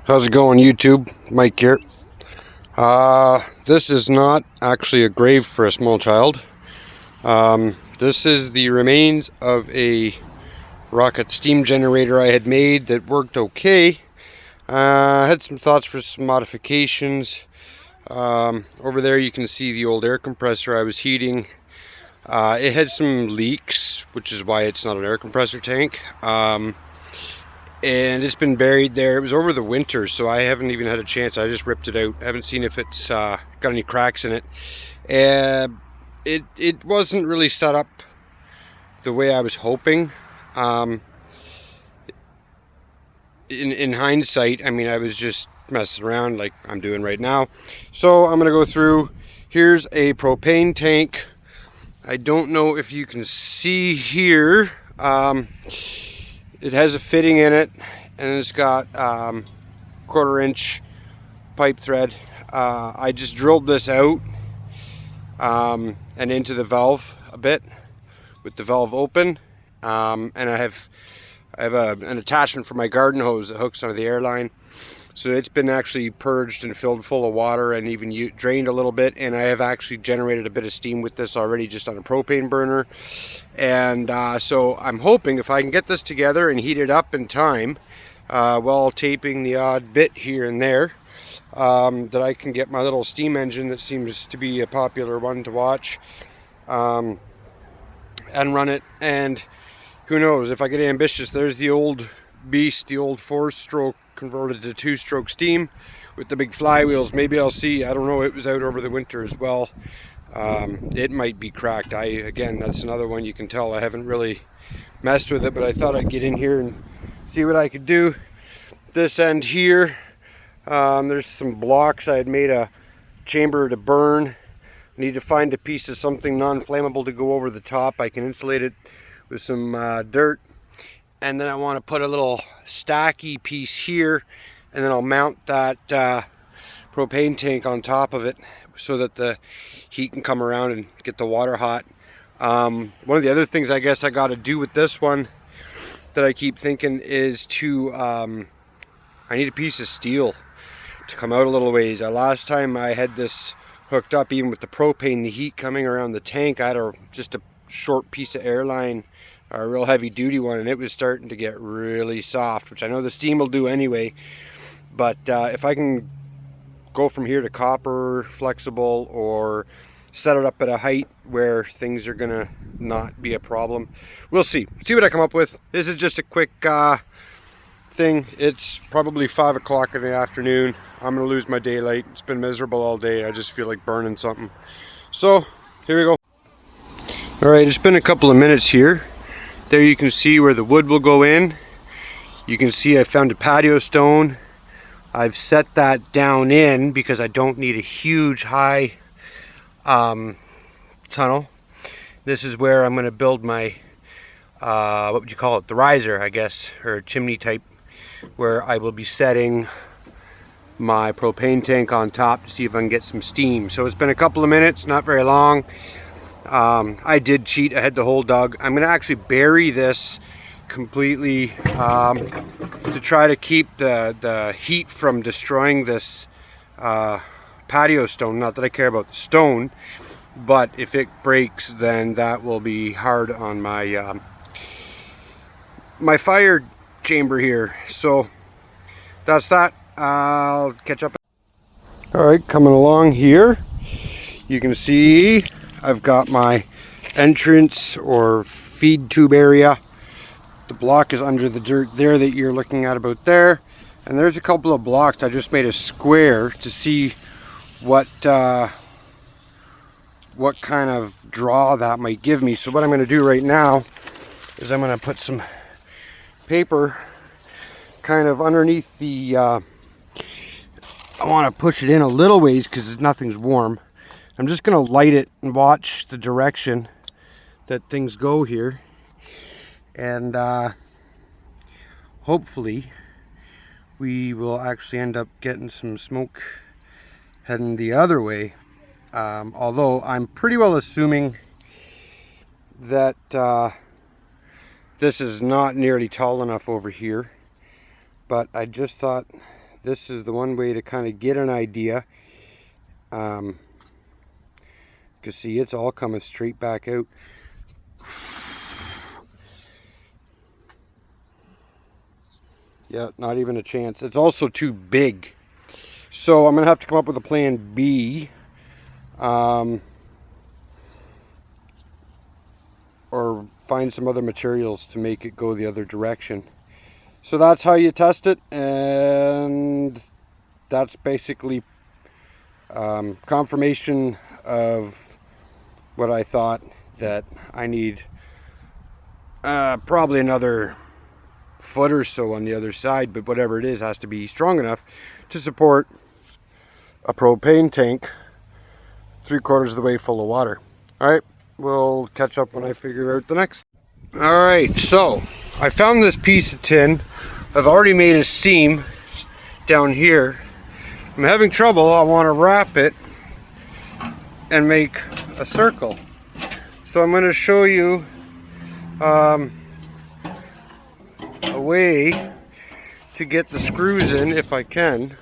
How's it going, YouTube? Mike here. This is not actually a grave for a small child. This is the remains of a rocket steam generator I had made that worked okay. I had some thoughts for some modifications. Over there you can see the old air compressor I was heating. It had some leaks, which is why it's not an air compressor tank. And it's been buried there. It was over the winter, so I haven't even had a chance. I just ripped it out. I haven't seen if it's got any cracks in it. It wasn't really set up the way I was hoping. In hindsight, I mean, I was just messing around like I'm doing right now. So I'm gonna go through. Here's a propane tank. I don't know if you can see here. It has a fitting in it, and it's got 1/4-inch pipe thread. I just drilled this out and into the valve a bit with the valve open, and I have an attachment for my garden hose that hooks onto the airline. So it's been actually purged and filled full of water and even drained a little bit, and I have actually generated a bit of steam with this already just on a propane burner. And so I'm hoping if I can get this together and heat it up in time while taping the odd bit here and there, that I can get my little steam engine that seems to be a popular one to watch and run it. And who knows, if I get ambitious, there's the old beast, the old 4-stroke converted to 2-stroke steam with the big flywheels. Maybe I'll see. I don't know. It was out over the winter as well. It might be cracked. Again, that's another one you can tell I haven't really messed with it, but I thought I'd get in here and see what I could do. This end here, there's some blocks. I had made a chamber to burn. I need to find a piece of something non-flammable to go over the top. I can insulate it with some dirt. And then I want to put a little stacky piece here, and then I'll mount that propane tank on top of it so that the heat can come around and get the water hot. One of the other things I guess I got to do with this one that I keep thinking is to I need a piece of steel to come out a little ways. Last time I had this hooked up, even with the propane, the heat coming around the tank, I had just a short piece of airline, a real heavy duty one, and it was starting to get really soft, which I know the steam will do anyway. But if I can go from here to copper flexible, or set it up at a height where things are gonna not be a problem, we'll see what I come up with. This is just a quick thing. It's probably 5 o'clock in the afternoon. I'm gonna lose my daylight. It's been miserable all day. I just feel like burning something. So here we go. All right, it's been a couple of minutes here. There you can see where the wood will go in. You can see I found a patio stone. I've set that down in because I don't need a huge high tunnel. This is where I'm going to build my, what would you call it? The riser, I guess, or chimney type, where I will be setting my propane tank on top to see if I can get some steam. So it's been a couple of minutes, not very long. I did cheat. I had the hole dug. I'm going to actually bury this completely to try to keep the heat from destroying this patio stone. Not that I care about the stone, but if it breaks, then that will be hard on my my fire chamber here. So that's that. I'll catch up. All right, coming along here, you can see I've got my entrance or feed tube area. The block is under the dirt there that you're looking at about there. And there's a couple of blocks. I just made a square to see what kind of draw that might give me. So what I'm going to do right now is I'm going to put some paper kind of underneath the, I want to push it in a little ways because nothing's warm. I'm just going to light it and watch the direction that things go here. And hopefully we will actually end up getting some smoke heading the other way. Although I'm pretty well assuming that this is not nearly tall enough over here. But I just thought this is the one way to kind of get an idea. You can see it's all coming straight back out. Yeah, not even a chance. It's also too big. So I'm going to have to come up with a plan B. Or find some other materials to make it go the other direction. So that's how you test it, and that's basically confirmation of what I thought, that I need probably another foot or so on the other side, but whatever it is has to be strong enough to support a propane tank 3/4 of the way full of water. All right, we'll catch up when I figure out the next. All right, so I found this piece of tin. I've already made a seam down here. I'm having trouble. I want to wrap it and make a circle. So I'm going to show you a way to get the screws in if I can.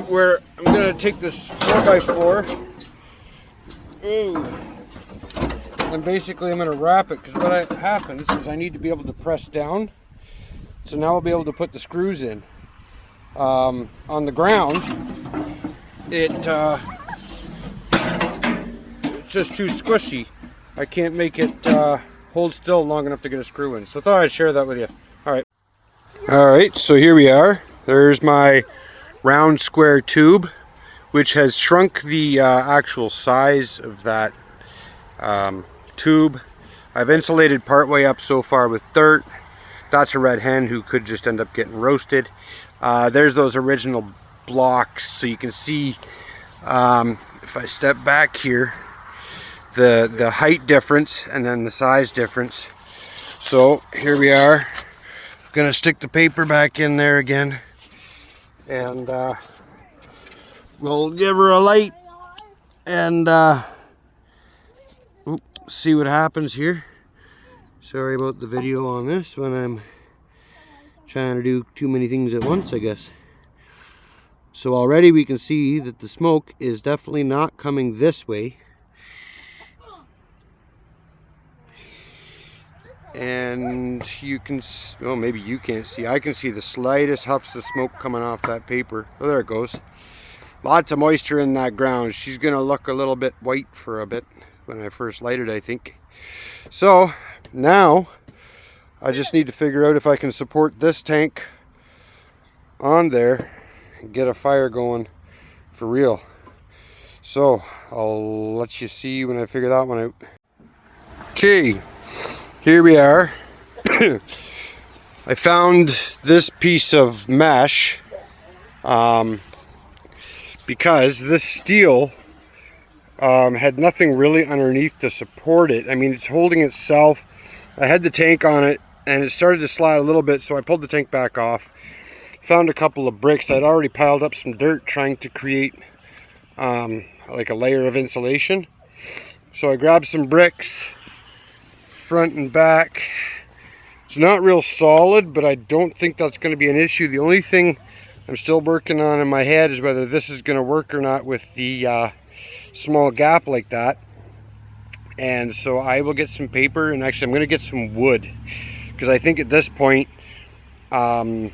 Where I'm going to take this 4x4. Ooh. And basically I'm going to wrap it, because what happens is I need to be able to press down. So now I'll be able to put the screws in. On the ground, it's just too squishy. I can't make it hold still long enough to get a screw in. So I thought I'd share that with you. Alright, so here we are. There's my round square tube, which has shrunk the actual size of that tube. I've insulated part way up so far with dirt. That's a red hen who could just end up getting roasted. There's those original blocks, so you can see if I step back here, the height difference and then the size difference. So here we are. Gonna stick the paper back in there again, and we'll give her a light and see what happens here. Sorry about the video on this when I'm trying to do too many things at once, I guess. So already we can see that the smoke is definitely not coming this way. And you can, well, maybe you can't see. I can see the slightest huffs of smoke coming off that paper. Oh, there it goes. Lots of moisture in that ground. She's gonna look a little bit white for a bit when I first light it, I think. So now I just need to figure out if I can support this tank on there and get a fire going for real. So I'll let you see when I figure that one out. Okay. Here we are. I found this piece of mesh because this steel had nothing really underneath to support it. I mean, it's holding itself. I had the tank on it and it started to slide a little bit, so I pulled the tank back off. Found a couple of bricks. I'd already piled up some dirt trying to create like a layer of insulation. So I grabbed some bricks, front and back. It's not real solid, but I don't think that's going to be an issue. The only thing I'm still working on in my head is whether this is going to work or not with the small gap like that. And so I will get some paper, and actually I'm going to get some wood, because I think at this point I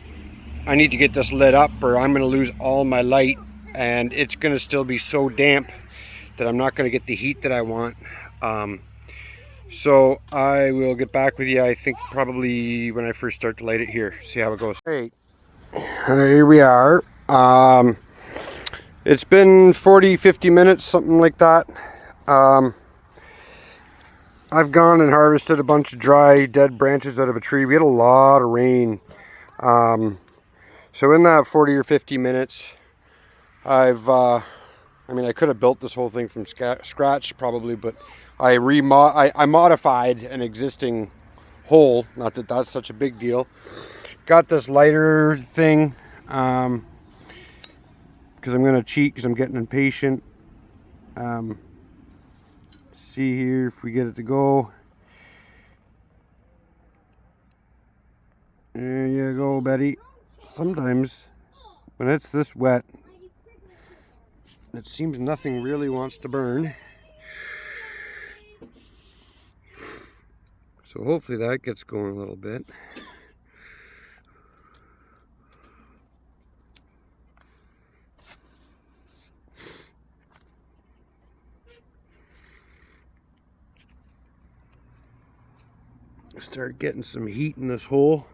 need to get this lit up or I'm going to lose all my light, and it's going to still be so damp that I'm not going to get the heat that I want. So I will get back with you, I think probably when I first start to light it here, see how it goes. Great. Here we are. It's been 40-50 minutes, something like that. I've gone and harvested a bunch of dry dead branches out of a tree. We had a lot of rain. So in that 40 or 50 minutes, I mean, I could have built this whole thing from scratch probably, but I modified an existing hole. Not that that's such a big deal. Got this lighter thing because I'm going to cheat because I'm getting impatient. See here if we get it to go. There you go, Betty. Sometimes when it's this wet, it seems nothing really wants to burn. So hopefully that gets going a little bit. Start getting some heat in this hole.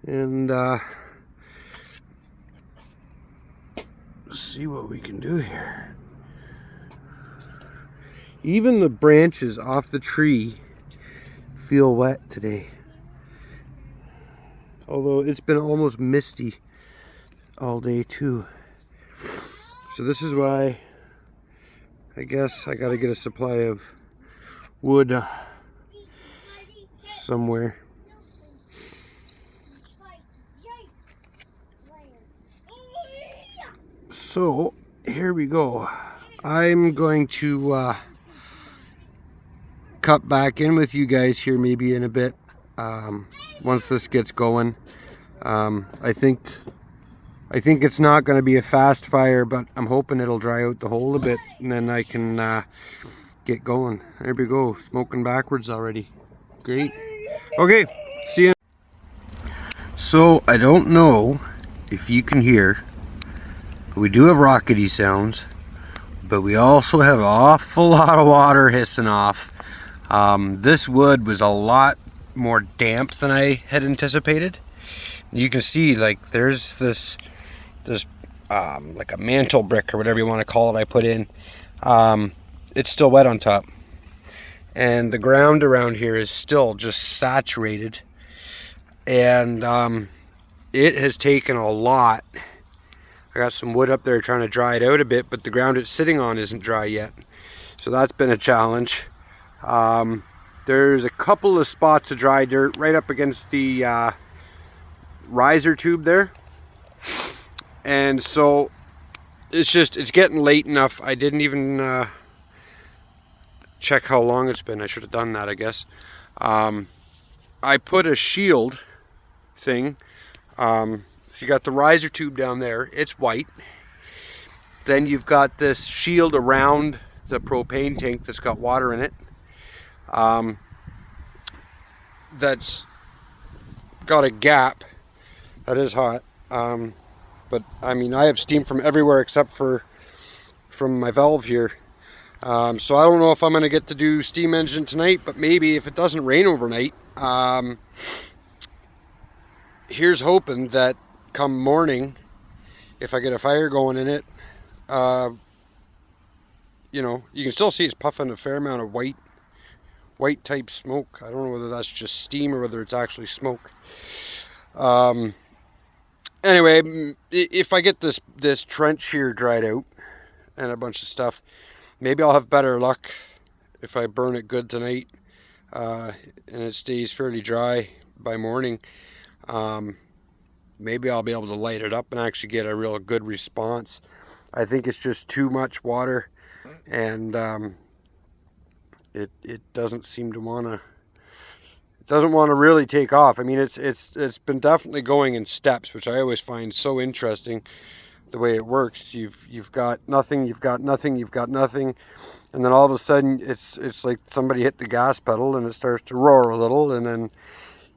And see what we can do here. Even the branches off the tree feel wet today. Although it's been almost misty all day too. So this is why I guess I gotta get a supply of wood somewhere. So here we go. I'm going to cut back in with you guys here maybe in a bit, once this gets going. I think it's not going to be a fast fire, but I'm hoping it'll dry out the hole a bit, and then I can get going. There we go, smoking backwards already. Great. Okay, see you. So I don't know if you can hear, we do have rockety sounds, but we also have an awful lot of water hissing off. This wood was a lot more damp than I had anticipated. You can see, like, there's this like a mantle brick or whatever you want to call it I put in. It's still wet on top, and the ground around here is still just saturated, and it has taken a lot. I got some wood up there trying to dry it out a bit, but the ground it's sitting on isn't dry yet, so that's been a challenge. There's a couple of spots of dry dirt right up against the riser tube there, and so it's getting late enough. I didn't even check how long it's been. I should have done that, I guess. I put a shield thing, so you got the riser tube down there, it's white. Then you've got this shield around the propane tank that's got water in it, that's got a gap that is hot, but I mean, I have steam from everywhere except from my valve here. So I don't know if I'm going to get to do steam engine tonight, but maybe if it doesn't rain overnight. Here's hoping that come morning, if I get a fire going in it, you know, you can still see it's puffing a fair amount of white type smoke. I don't know whether that's just steam or whether it's actually smoke. Anyway, if I get this trench here dried out and a bunch of stuff, maybe I'll have better luck if I burn it good tonight, and it stays fairly dry by morning. Maybe I'll be able to light it up and actually get a real good response. I think it's just too much water, and it doesn't seem to want to really take off. I mean, it's been definitely going in steps, which I always find so interesting, the way it works. You've got nothing, you've got nothing, you've got nothing, and then all of a sudden it's like somebody hit the gas pedal and it starts to roar a little, and then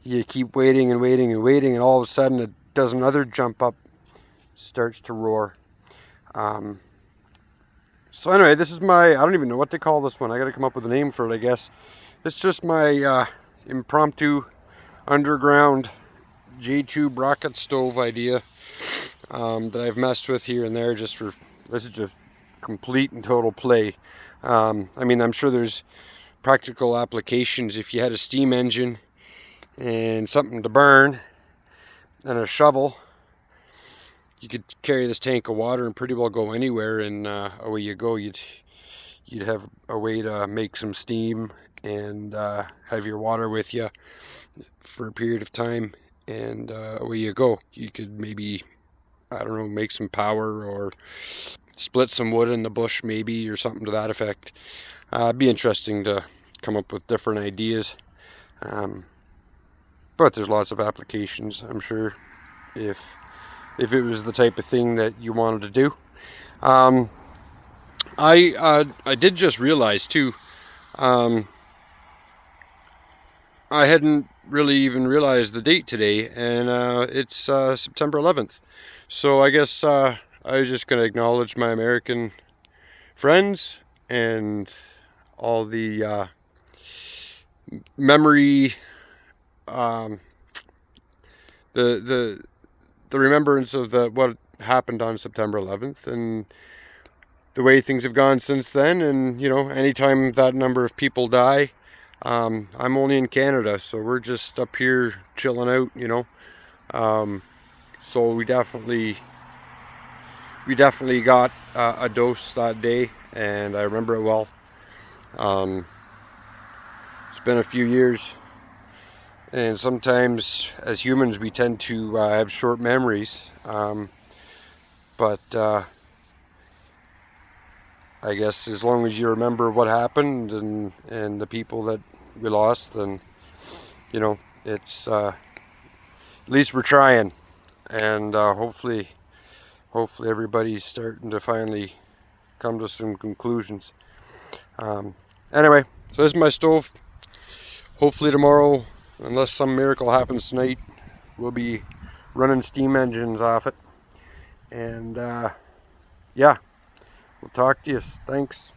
you keep waiting and waiting and waiting, and all of a sudden a dozen other jump up, starts to roar. So anyway, this is my, I don't even know what to call this one. I got to come up with a name for it, I guess. It's just my impromptu underground J-tube rocket stove idea, that I've messed with here and there just for, this is just complete and total play. I mean, I'm sure there's practical applications. If you had a steam engine and something to burn and a shovel, you could carry this tank of water and pretty well go anywhere, and away you go. You'd have a way to make some steam and have your water with you for a period of time, and away you go. You could maybe, I don't know, make some power or split some wood in the bush maybe, or something to that effect. It'd be interesting to come up with different ideas. But there's lots of applications, I'm sure, if it was the type of thing that you wanted to do. I did just realize too, I hadn't really even realized the date today, and it's September 11th. So I guess I was just going to acknowledge my American friends and all the memory, the remembrance of what happened on September 11th, and the way things have gone since then. And you know, anytime that number of people die, I'm only in Canada, so we're just up here chilling out, you know. So we definitely got a dose that day, and I remember it well. It's been a few years, and sometimes as humans we tend to have short memories, but I guess as long as you remember what happened and the people that we lost, then you know, it's at least we're trying, and hopefully everybody's starting to finally come to some conclusions. Anyway, so this is my stove. Hopefully tomorrow, unless some miracle happens tonight, we'll be running steam engines off it. And yeah, we'll talk to you. Thanks.